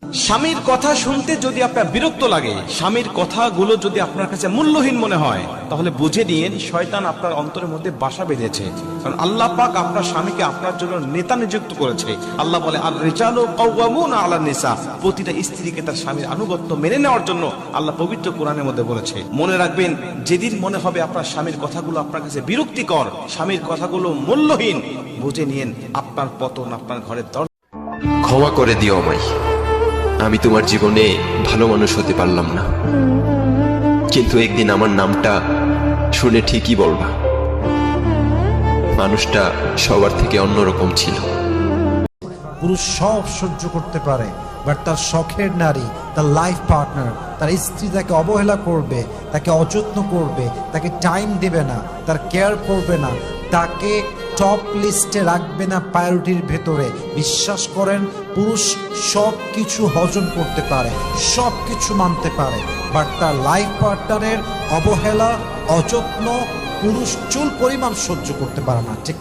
স্বামীর কথা শুনতে যদি আপনার বিরক্ত লাগে, স্বামীর কথাগুলো যদি আপনার কাছে মূল্যহীন মনে হয়, তাহলে বুঝে নিন শয়তান আপনার অন্তরের মধ্যে বাসা বেঁধেছে। কারণ আল্লাহ পাক আপনার স্বামীকে আপনার জন্য নেতা নিযুক্ত করেছে। আল্লাহ বলে, আর রিজালু কাওয়ামুনা আলান নিসা, প্রতিটা স্ত্রীকে তার স্বামীর আনুগত্য মেনে নেওয়ার জন্য আল্লাহ পবিত্র কোরআনের মধ্যে বলেছে। মনে রাখবেন, যেদিন মনে হবে আপনার স্বামীর কথাগুলো আপনার কাছে বিরক্তিকর, স্বামীর কথাগুলো মূল্যহীন, বুঝে নিন আপনার পতন আপনার ঘরের দরজা। ক্ষমা করে দিও আমায়, আমি তোমার জীবনে ভালো মানুষ হতে পারলাম না, কিন্তু একদিন আমার নামটা শুনে ঠিকই বলবা, মানুষটা সবার থেকে অন্যরকম ছিল। পুরুষ সব সহ্য করতে পারে, বাট তার শখের নারী, তার লাইফ পার্টনার, তার স্ত্রী তাকে অবহেলা করবে, তাকে অযত্ন করবে, তাকে টাইম দেবে না, তার কেয়ার করবে না, তাকে টপ লিস্টে রাখবে না প্রায়োরিটির ভেতরে। বিশ্বাস করেন, পুরুষ সব কিছু হজম করতে পারে, সব কিছু মানতে পারে, বাট তার লাইফ পার্টনারের অবহেলা, অযত্ন পুরুষ চুল পরিমাণ সহ্য করতে পারে না। ঠিক কি?